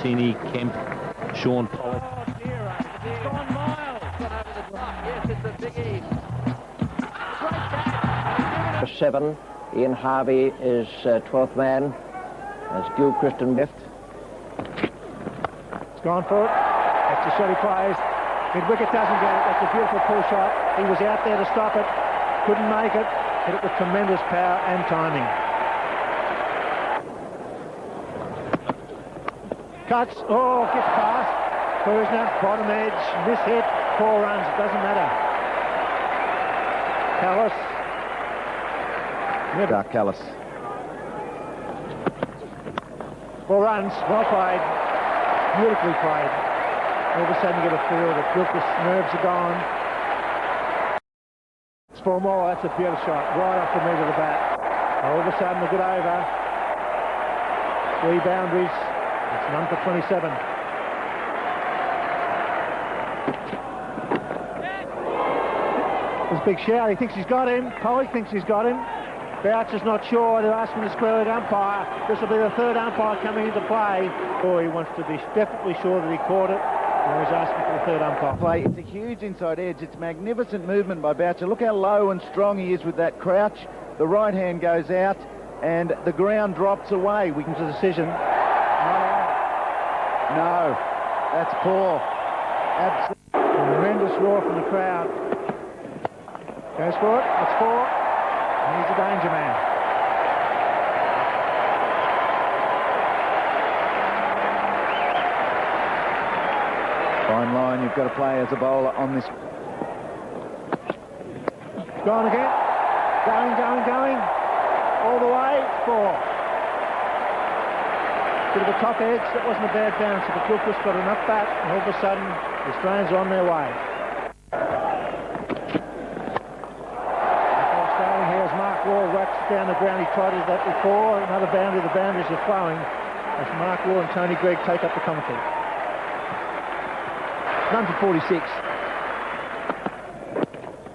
Tini, Kemp, Sean Pollock. Oh dear, he's gone miles. Gone over the top. Yes, it's a biggie. Straight catch. For 7, Ian Harvey is 12th man, as Gilchrist and left. It's gone for it. That's the shot he plays. Mid-wicket doesn't get it. That's a beautiful pull shot. He was out there to stop it. Couldn't make it. Hit it with tremendous power and timing. Cuts. Oh, gets past. Persner, bottom edge. Miss hit. 4 runs. It doesn't matter. Callis. Dark Callis. 4 runs. Well played. Beautifully played. All of a sudden you get a feel that Gilchrist's nerves are gone. It's 4 more. That's a beautiful shot. Right off the middle of the bat. All of a sudden a good over. 3 boundaries. It's none for 27. There's a big shout. He thinks he's got him. Pollock thinks he's got him. Boucher's not sure. They're asking the square leg umpire. This will be the 3rd umpire coming into play. Oh, he wants to be definitely sure that he caught it. And he's asking for the 3rd umpire. Play. It's a huge inside edge. It's magnificent movement by Boucher. Look how low and strong he is with that crouch. The right hand goes out and the ground drops away. We can see the decision. No, that's poor. Absolutely. Tremendous roar from the crowd. Goes for it. That's 4. And he's a danger man. Fine line. You've got to play as a bowler on this. Gone again. Going. All the way. 4. Bit of a top edge. That wasn't a bad bounce. But Gilchrist got enough bat, and all of a sudden the Australians are on their way. Starting here as Mark Waugh whacks down the ground. He tried to do that before. Another boundary. The boundaries are flowing as Mark Waugh and Tony Gregg take up the commentary. None for 46.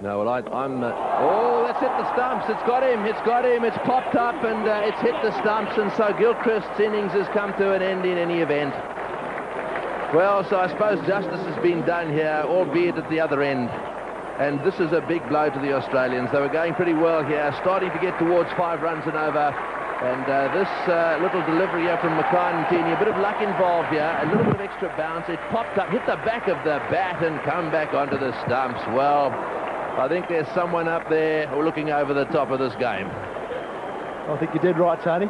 No, well, oh, that's hit the stumps. It's got him. It's popped up and it's hit the stumps, and so Gilchrist's innings has come to an end in any event. Well, so I suppose justice has been done here, albeit at the other end. And this is a big blow to the Australians. They were going pretty well here, starting to get towards 5 runs and over. And this little delivery here from Mackay and Tini, a bit of luck involved here, a little bit of extra bounce. It popped up, hit the back of the bat and come back onto the stumps. Well, I think there's someone up there looking over the top of this game. I think you did right, Tony.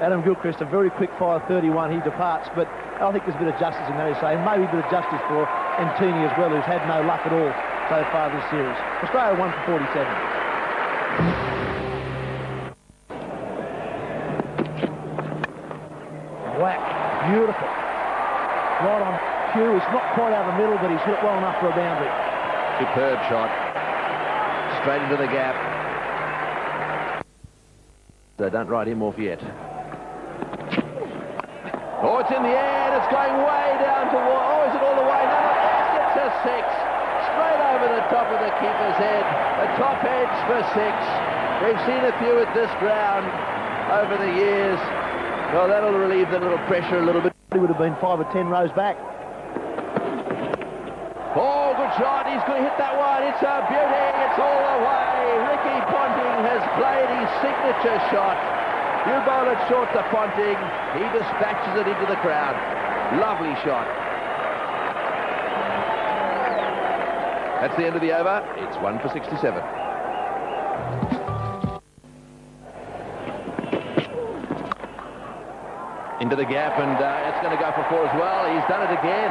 Adam Gilchrist, a very quick fire 31. He departs, but I think there's a bit of justice in that, he's saying. Maybe a bit of justice for Ntini as well, who's had no luck at all so far this series. Australia 1 for 47. Whack. Beautiful. Right on cue. It's not quite out of the middle, but he's hit it well enough for a boundary. Superb shot. Straight into the gap. So don't write him off yet. Oh, it's in the air, and it's going way down to... Oh, is it all the way? No, yes, it's a 6. Straight over the top of the keeper's head. A top edge for 6. We've seen a few at this ground over the years. Well, that'll relieve the little pressure a little bit. He would have been 5 or 10 rows back. Oh, good shot. He's going to hit that one. It's a beauty. It's all the way. Ricky Ponting has played his signature shot. You bowl it short to Ponting. He dispatches it into the crowd. Lovely shot. That's the end of the over. It's 1 for 67. Into the gap, and it's going to go for 4 as well. He's done it again.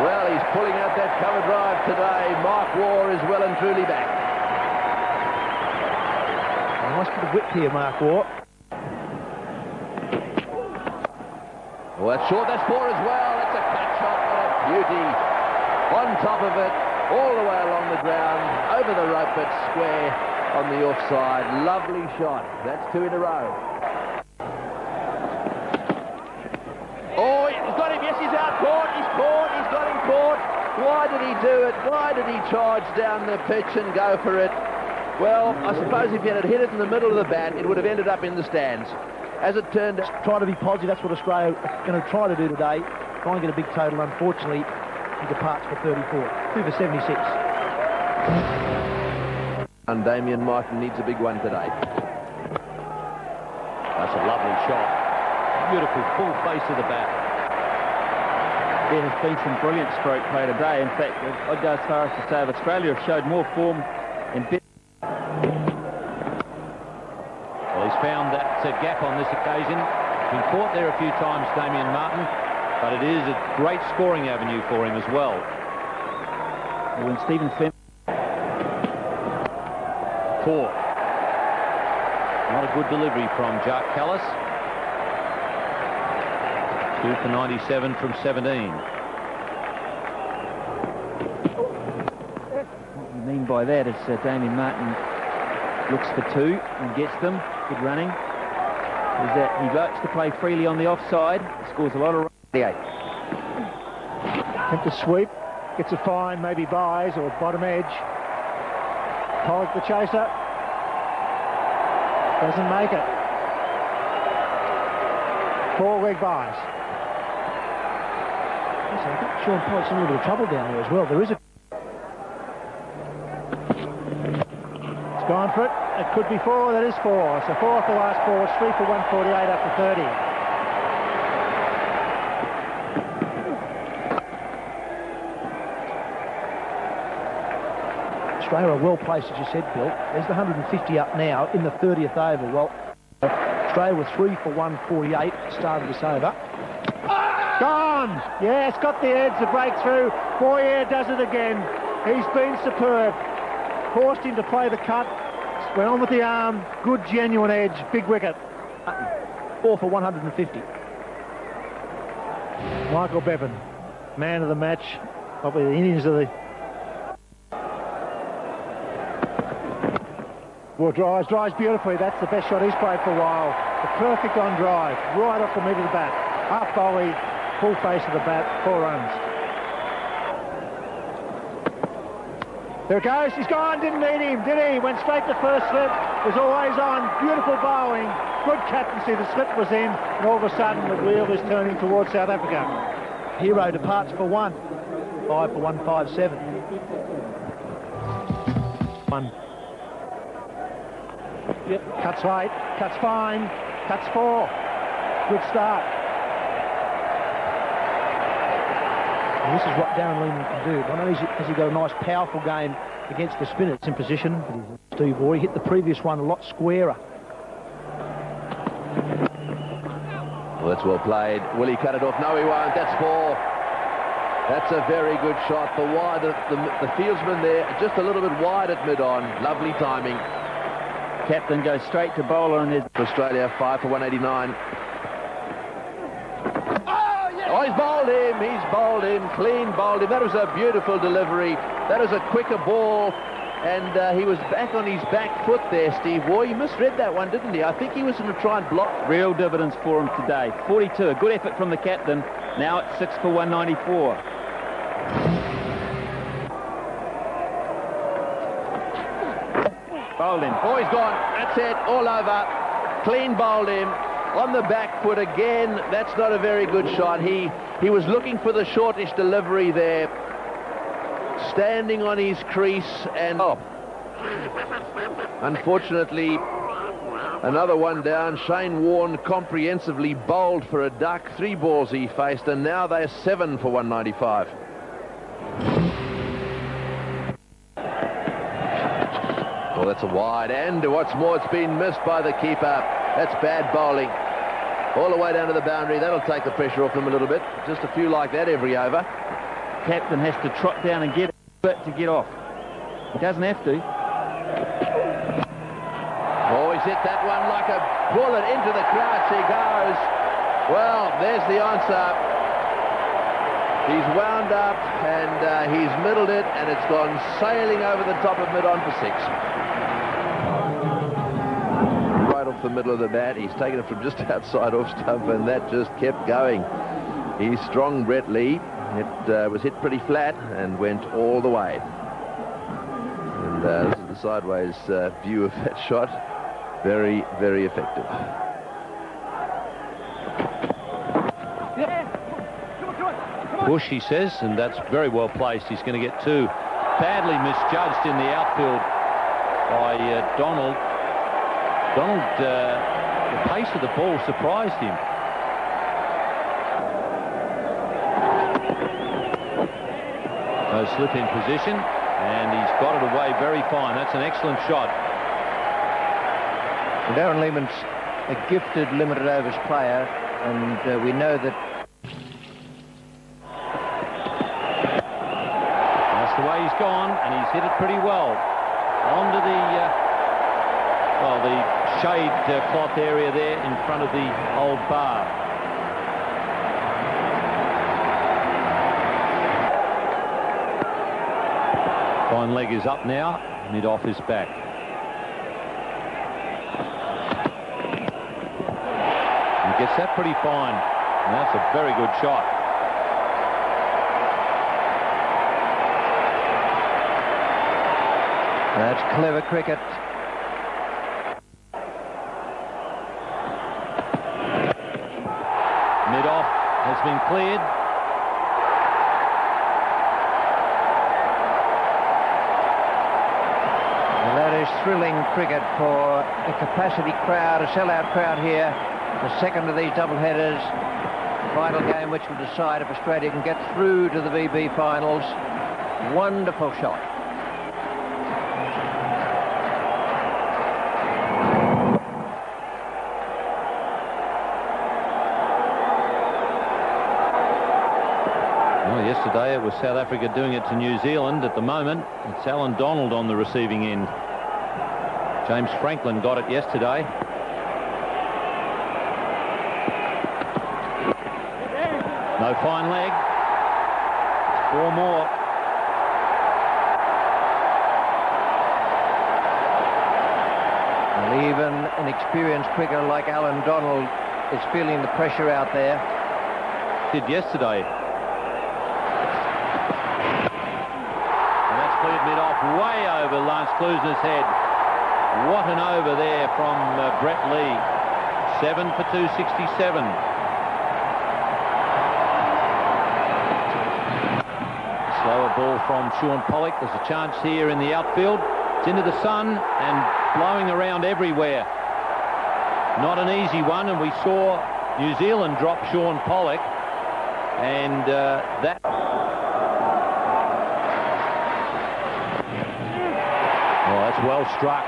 Well, he's pulling out that cover drive today. Mark Waugh is well and truly back. A nice bit of whip here, Mark Waugh. Well, that's short. That's 4 as well. That's a cut shot. What a beauty. On top of it, all the way along the ground, over the rope, but square on the offside. Lovely shot. That's 2 in a row. Oh, he's got him. Yes, he's out. Caught. He's caught. He's got him caught. Why did he do it? Why did he charge down the pitch and go for it? Well, I suppose if he had hit it in the middle of the bat, it would have ended up in the stands. as it turned out. Try to be positive. That's what Australia are going to try to do today. Try and get a big total. Unfortunately, he departs for 34. 2 for 76. And Damien Martin needs a big one today. That's a lovely shot. Beautiful full face of the bat. There has been some brilliant stroke play today. In fact, I'd go as far as to say that Australia have showed more form and better. Well, he's found that gap on this occasion. Been caught there a few times, Damien Martin, but it is a great scoring avenue for him as well. When Stephen Fleming... 4. Not a good delivery from Jack Callis. 2 for 97 from 17. What we mean by that is Damien Martin looks for 2 and gets them. Good running. Is that he likes to play freely on the offside. Scores a lot of... 88. Attempt to sweep. Gets a fine, maybe buys or bottom edge. Pollock the chaser. Doesn't make it. 4-leg buys. I think Sean Pollock's in a little bit of trouble down there as well. There is a... It's gone for it. It could be 4. That is 4. So 4 off the last 4. It's 3 for 148 after 30. Australia are well placed, as you said, Bill. There's the 150 up now in the 30th over. Well, Australia were 3 for 148 at the start of this over. Gone! Yes, got the edge, the breakthrough. Boyer does it again. He's been superb. Forced him to play the cut. Went on with the arm. Good, genuine edge. Big wicket. 4 for 150. Michael Bevan, man of the match. Probably the innings of the... Well, drives beautifully. That's the best shot he's played for a while. The perfect on drive, right off the middle of the bat. Half volley, full face of the bat, 4 runs. There it goes. He's gone. Didn't need him, did he? Went straight to first slip. Was always on. Beautiful bowling. Good captaincy. The slip was in, and all of a sudden the wheel is turning towards South Africa. Hero departs for 1. 5 for 157. 1. Yep. Cuts late, cuts fine, cuts 4. Good start. And this is what Darren Lehman can do. Not only has he got a nice, powerful game against the spinners in position, Steve Waugh, he hit the previous one a lot squarer. Well, that's well played. Will he cut it off? No, he won't. That's 4. That's a very good shot. The wide, the fieldsman there, just a little bit wide at mid-on. Lovely timing. Captain goes straight to bowler and there's... Australia 5 for 189. Oh, he's bowled him. He's bowled him. Clean bowled him. That was a beautiful delivery. That was a quicker ball. And he was back on his back foot there, Steve Waugh. You misread that one, didn't he? I think he was going to try and block. Real dividends for him today. 42. A good effort from the captain. Now it's 6 for 194. Bowled him. Oh, he's gone. That's it. All over. Clean bowled him. On the back foot again. That's not a very good shot. He was looking for the shortish delivery there. Standing on his crease and... Oh. Unfortunately, another one down. Shane Warne comprehensively bowled for a duck. 3 balls he faced, and now they're 7 for 195. Well, that's a wide, and what's more, it's been missed by the keeper. That's bad bowling. All the way down to the boundary. That'll take the pressure off them a little bit. Just a few like that every over. Captain has to trot down and get it to get off. He doesn't have to. Oh, he's hit that one like a bullet into the crouch. He goes. Well, there's the answer. He's wound up and he's middled it, and it's gone sailing over the top of mid-on for 6. Right off the middle of the bat. He's taken it from just outside off stump, and that just kept going. He's strong, Brett Lee. It was hit pretty flat and went all the way. And this is the sideways view of that shot. Very, very effective. Bush, he says, and that's very well placed. He's going to get two. Badly misjudged in the outfield by Donald. Donald, the pace of the ball surprised him. No slip in position, and he's got it away very fine. That's an excellent shot. Darren Lehman's a gifted limited overs player, and we know that. That's the way he's gone, and he's hit it pretty well. Onto the shade cloth area there in front of the old bar. Fine leg is up now, mid-off is back. He gets that pretty fine, and that's a very good shot. That's clever cricket. Mid-off has been cleared. That is thrilling cricket for a capacity crowd, a sellout crowd here. The second of these double-headers. Final game which will decide if Australia can get through to the VB finals. Wonderful shot. Well, yesterday it was South Africa doing it to New Zealand. At the moment, it's Alan Donald on the receiving end. James Franklin got it yesterday. No fine leg. It's 4 more. And even an experienced cricketer like Alan Donald is feeling the pressure out there. Did yesterday. And that's cleared mid-off way over Lance Klusener's head. What an over there from Brett Lee. 7 for 267. Slower ball from Sean Pollock. There's a chance here in the outfield. It's into the sun and blowing around everywhere. Not an easy one, and we saw New Zealand drop Sean Pollock, and that... Well, that's well struck.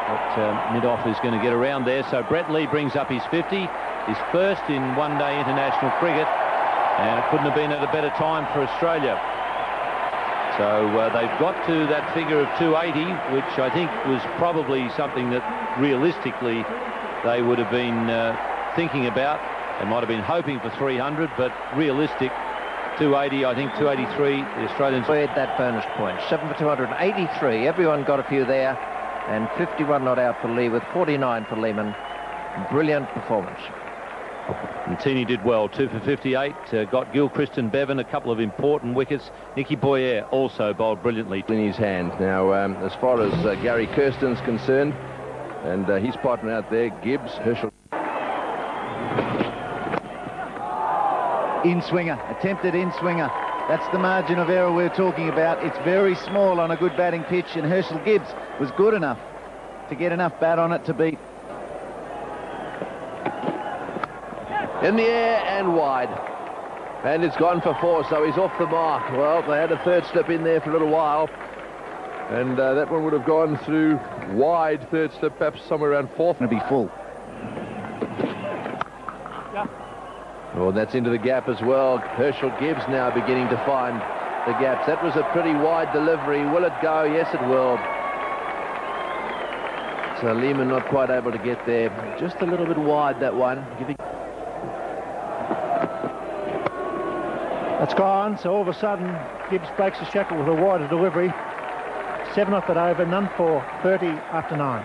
But mid-off is going to get around there. So Brett Lee brings up his 50, his first in one-day international cricket, and it couldn't have been at a better time for Australia. So they've got to that figure of 280, which I think was probably something that realistically they would have been thinking about. They might have been hoping for 300, but realistic 280, I think 283, the Australians... At that bonus point, 7 for 283. Everyone got a few there, and 51 not out for Lee with 49 for Lehman. Brilliant performance. And Teeny did well, 2 for 58, got Gilchrist and Bevan a couple of important wickets. Nicky Boyer also bowled brilliantly. In his hand. Now, as far as Gary Kirsten's concerned, and his partner out there, Gibbs, Herschel. In-swinger, attempted in-swinger. That's the margin of error we're talking about. It's very small on a good batting pitch, and Herschel Gibbs was good enough to get enough bat on it to beat. In the air and wide. And it's gone for 4, so he's off the mark. Well, they had a third slip in there for a little while. And that one would have gone through wide third slip, perhaps somewhere around 4th. Going to be full. Oh, that's into the gap as well. Herschel Gibbs now beginning to find the gaps. That was a pretty wide delivery. Will it go? Yes, it will. So Lehman not quite able to get there. Just a little bit wide, that one. That's gone, so all of a sudden Gibbs breaks the shackle with a wider delivery. 7 off it over, none for 30 after 9.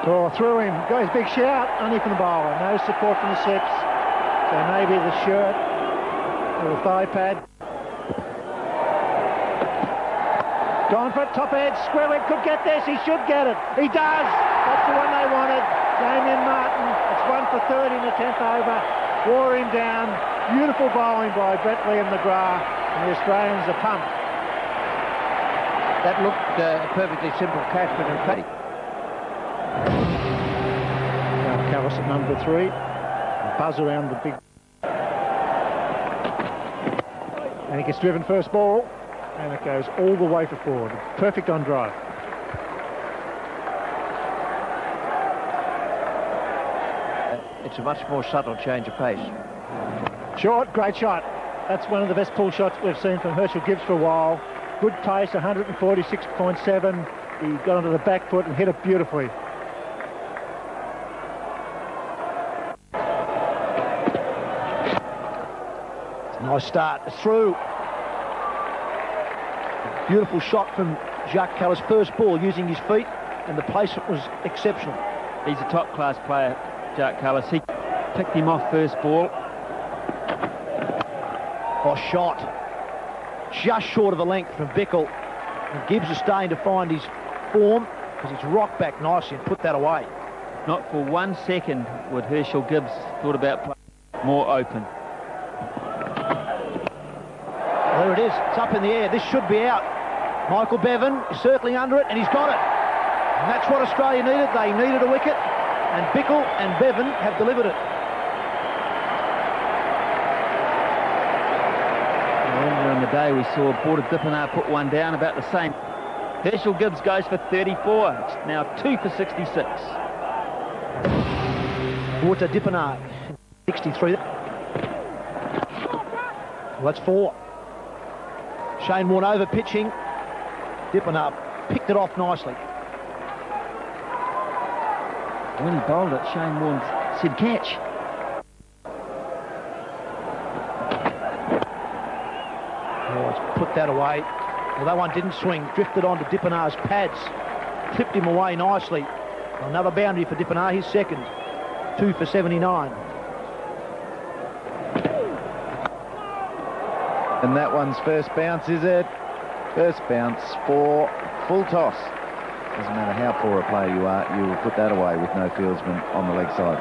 Oh, through him, goes big shout, only from the bowler. No support from the sips, so maybe the shirt or the thigh pad. Gone for it, top edge, square leg, could get this, he should get it. He does, that's the one they wanted. Damien Martin, it's one for third in the 10th over. Wore him down. Beautiful bowling by Brett Lee and McGrath, and the Australians are pumped. That looked a perfectly simple catch, but in fact... Callis at number 3. Buzz around the big... And he gets driven first ball, and it goes all the way for forward. Perfect on drive. It's a much more subtle change of pace. Short, great shot. That's one of the best pull shots we've seen from Herschel Gibbs for a while. Good pace, 146.7. He got onto the back foot and hit it beautifully. Nice start. It's through. Beautiful shot from Jacques Callis. First ball using his feet, and the placement was exceptional. He's a top-class player, Jacques Callis. He picked him off first ball. Oh, shot. Just short of a length from Bickle. And Gibbs is starting to find his form because he's rocked back nicely and put that away. Not for 1 second would Herschel Gibbs thought about playing more open. There it is. It's up in the air. This should be out. Michael Bevan is circling under it, and he's got it. And that's what Australia needed. They needed a wicket, and Bickle and Bevan have delivered it. Earlier in the day, we saw Border Dippenar put one down about the same. Herschel Gibbs goes for 34. It's now 2 for 66. Border Dippenar, 63. Well, that's 4. Shane Warne over pitching. Dippenar picked it off nicely. When he bowled it, Shane Warne said catch. Oh, let's put that away. Well, that one didn't swing. Drifted onto Dippenar's pads. Clipped him away nicely. Another boundary for Dippenar, his second. 2 for 79. And that one's first bounce, is it? First bounce for full toss. Doesn't matter how poor a player you are, you will put that away with no fieldsman on the leg side.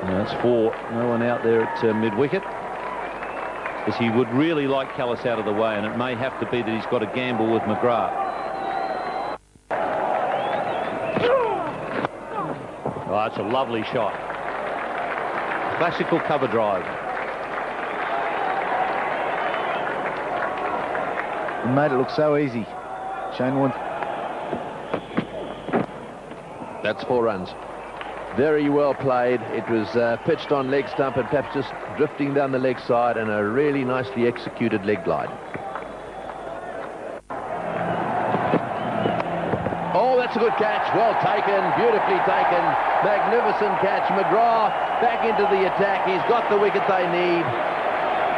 No, that's 4. No one out there at mid-wicket. Because he would really like Callis out of the way, and it may have to be that he's got a gamble with McGrath. Oh, that's a lovely shot. Classical cover drive. It made it look so easy. Shane Warne. That's 4 runs. Very well played. It was pitched on leg stump and perhaps just drifting down the leg side, and a really nicely executed leg glide. Oh, that's a good catch. Well taken, beautifully taken. Magnificent catch. McGrath back into the attack. He's got the wicket they need.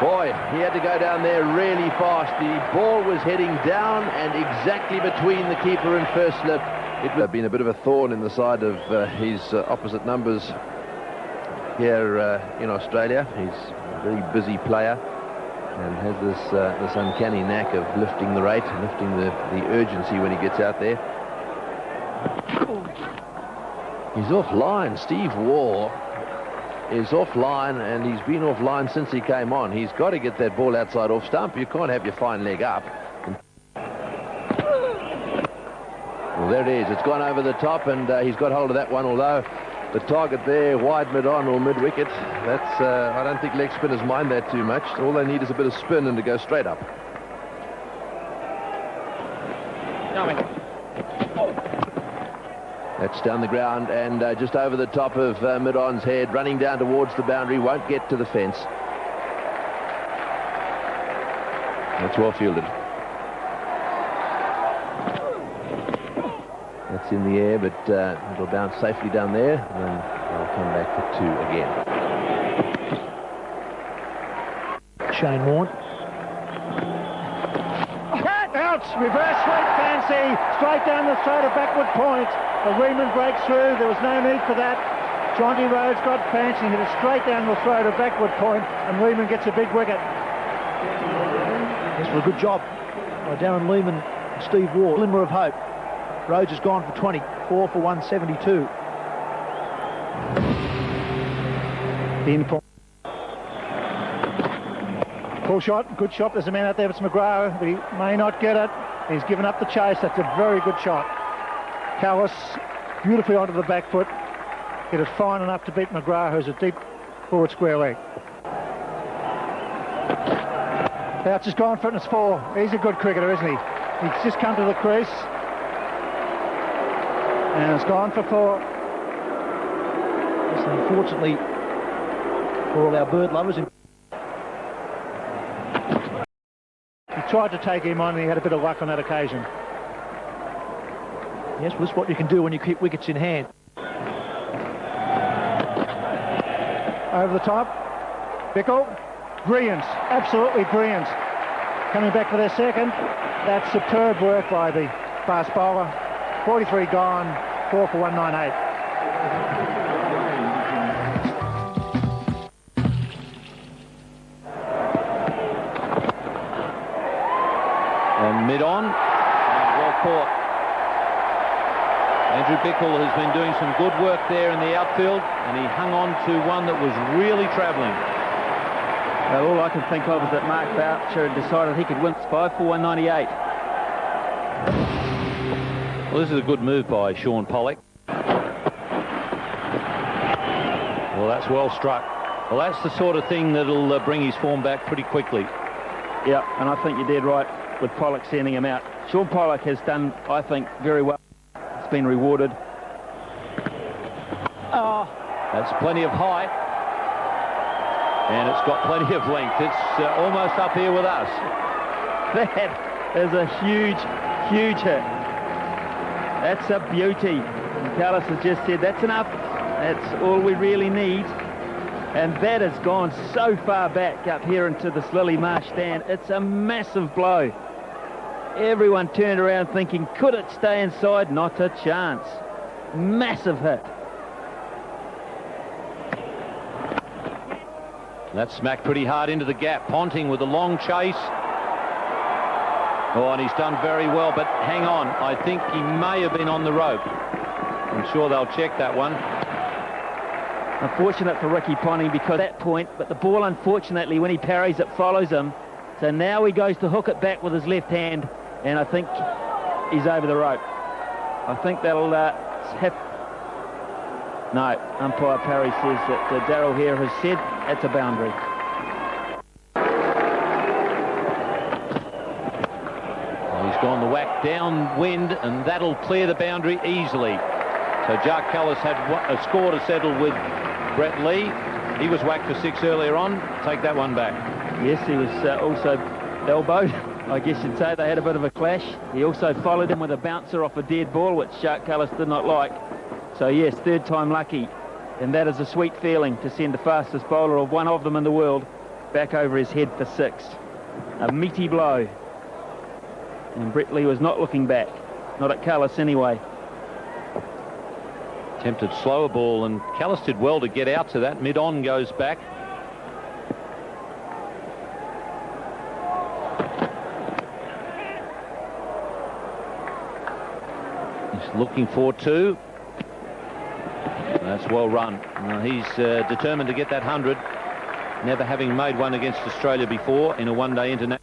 Boy, he had to go down there really fast. The ball was heading down and exactly between the keeper and first slip. It would have been a bit of a thorn in the side of his opposite numbers here in Australia. He's a very busy player and has this uncanny knack of lifting the rate, lifting the urgency when he gets out there. He's offline. Steve Waugh is offline, and he's been offline since he came on. He's got to get that ball outside off stump. You can't have your fine leg up. Well, there it is. It's gone over the top, and he's got hold of that one, although the target there, wide mid-on or mid-wicket, that's, I don't think leg spinners mind that too much. All they need is a bit of spin and to go straight up. That's down the ground and just over the top of mid-on's head, running down towards the boundary, won't get to the fence. That's well fielded. That's in the air, but it'll bounce safely down there, and then they'll come back for 2 again. Shane Warne. Ouch! Reverse sweep fancy, straight down the throat of backward point. The Riemann breaks through. There was no need for that. Jonty Rhodes got fancy, hit it straight down the throat of backward point, and Riemann gets a big wicket. This was a good job by Darren Lehman Steve Ward, glimmer of hope. Rhodes has gone for 20, 4 for 172. In for full shot, good shot. There's a man out there, it's McGrath, but he may not get it. He's given up the chase. That's a very good shot. Callis beautifully onto the back foot. It is fine enough to beat McGrath, who's a deep forward square leg. Bouch has gone for it and it's 4. He's a good cricketer, isn't he? He's just come to the crease and it's gone for 4. Yes, unfortunately for all our bird lovers, He tried to take him on and he had a bit of luck on that occasion. yes, well, that's what you can do when you keep wickets in hand. Over the top. Bickle. Brilliant. Absolutely brilliant. Coming back for their second. That's superb work by the fast bowler. 43 gone. 4 for 198. And mid-on. Well caught. Andrew Bickle has been doing some good work there in the outfield, and he hung on to one that was really travelling. Well, all I can think of is that Mark Boucher had decided he could win 5 for 198. Well, this is a good move by Sean Pollock. Well, that's well struck. Well, that's the sort of thing that'll bring his form back pretty quickly. Yeah, and I think you did right with Pollock sending him out. Sean Pollock has done, I think, very well. It's been rewarded. Oh, that's plenty of height. And it's got plenty of length. It's almost up here with us. That is a huge, huge hit. That's a beauty. And Callis has just said, that's enough. That's all we really need. And that has gone so far back up here into this Lily Marsh stand. It's a massive blow. Everyone turned around thinking, could it stay inside? Not a chance. Massive hit. That smacked pretty hard into the gap. Ponting with a long chase. Oh, and he's done very well, but hang on. I think he may have been on the rope. I'm sure they'll check that one. Unfortunate for Ricky Ponting because at that point, but the ball, unfortunately, when he parries, it follows him. So now he goes to hook it back with his left hand, and I think he's over the rope. I think that'll have... No, umpire Parry says that Darryl here has said it's a boundary. Well, he's gone the whack downwind, and that'll clear the boundary easily. So Jack Callis had a score to settle with Brett Lee. He was whacked for 6 earlier on. Take that one back. Yes, he was also elbowed. I guess you'd say they had a bit of a clash. He also followed him with a bouncer off a dead ball, which Jack Callis did not like. So yes, third time lucky. And that is a sweet feeling to send the fastest bowler of one of them in the world back over his head for 6. A meaty blow. And Brett Lee was not looking back. Not at Callis anyway. Attempted slower ball, and Callis did well to get out to that. Mid-on goes back. He's looking for 2. That's well run. He's determined to get that 100, never having made one against Australia before in a one-day international.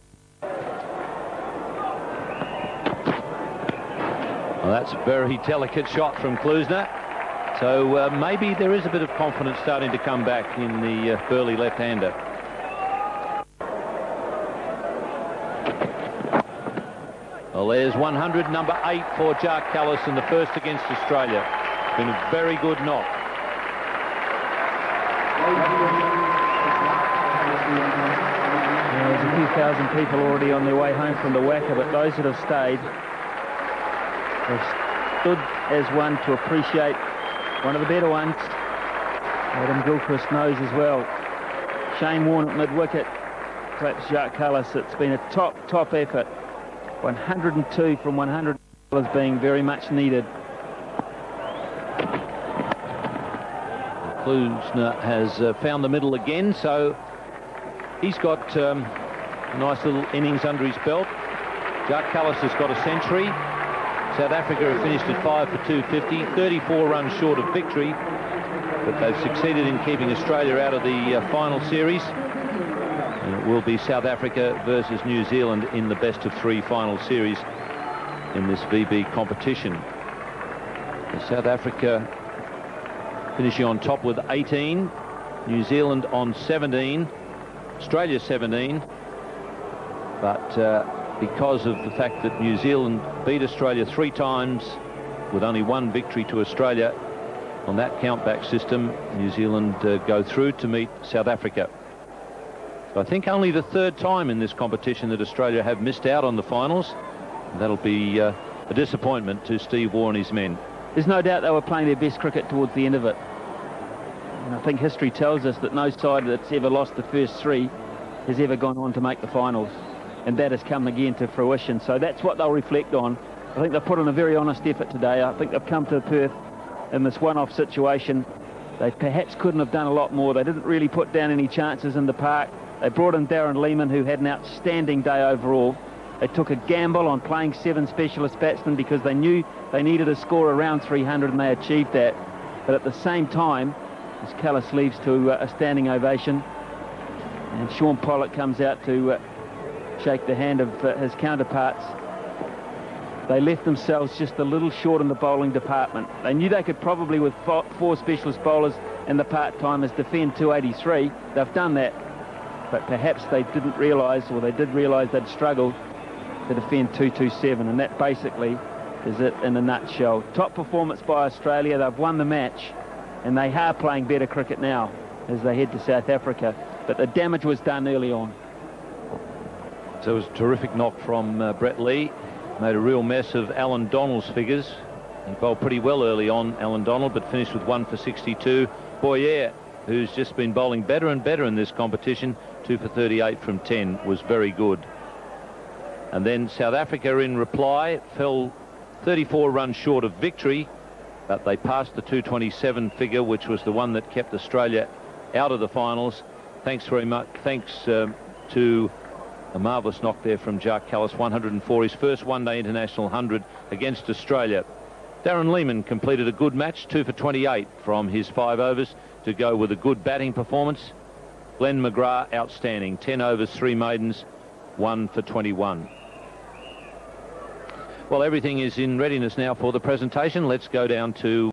Well, that's a very delicate shot from Klusner. So maybe there is a bit of confidence starting to come back in the Burley left-hander. Well, there's 100, number 8 for Jack Callis, and the first against Australia. It's been a very good knock. There's a few thousand people already on their way home from the WACA, but those that have stayed have stood as one to appreciate one of the better ones. Adam Gilchrist knows as well. Shane Warne at mid-wicket claps Jacques Callis. It's been a top effort. 102 from 100 is being very much needed. Klusner has found the middle again, so he's got a nice little innings under his belt. Jack Callis has got a century. South Africa have finished at 5 for 250, 34 runs short of victory, but they've succeeded in keeping Australia out of the final series. And it will be South Africa versus New Zealand in the best of 3 final series in this VB competition. South Africa finishing on top with 18, New Zealand on 17, Australia 17, but because of the fact that New Zealand beat Australia 3 times with only 1 victory to Australia on that countback system, New Zealand go through to meet South Africa. So I think only the 3rd time in this competition that Australia have missed out on the finals. That'll be a disappointment to Steve Waugh and his men. There's no doubt they were playing their best cricket towards the end of it. And I think history tells us that no side that's ever lost the first 3 has ever gone on to make the finals. And that has come again to fruition. So that's what they'll reflect on. I think they've put in a very honest effort today. I think they've come to Perth in this one-off situation. They perhaps couldn't have done a lot more. They didn't really put down any chances in the park. They brought in Darren Lehmann, who had an outstanding day overall. They took a gamble on playing 7 specialist batsmen because they knew they needed a score around 300, and they achieved that. But at the same time, as Callis leaves to a standing ovation, and Sean Pollock comes out to shake the hand of his counterparts, they left themselves just a little short in the bowling department. They knew they could probably, with 4 specialist bowlers and the part-timers, defend 283. They've done that, but perhaps they didn't realise, or they did realise they'd struggled to defend 227, and that basically is it in a nutshell. Top performance by Australia. They've won the match, and they are playing better cricket now as they head to South Africa, but the damage was done early on. So it was a terrific knock from Brett Lee. Made a real mess of Alan Donald's figures. He bowled pretty well early on, Alan Donald, but finished with 1 for 62. Boyer, who's just been bowling better and better in this competition, 2 for 38 from 10, was very good. And then South Africa, in reply, fell 34 runs short of victory, but they passed the 227 figure, which was the one that kept Australia out of the finals. Thanks very much. Thanks to a marvellous knock there from Jack Callis, 104, his first one-day international 100 against Australia. Darren Lehmann completed a good match, 2 for 28 from his 5 overs to go with a good batting performance. Glenn McGrath, outstanding, 10 overs, 3 maidens, 1 for 21. Well, everything is in readiness now for the presentation. Let's go down to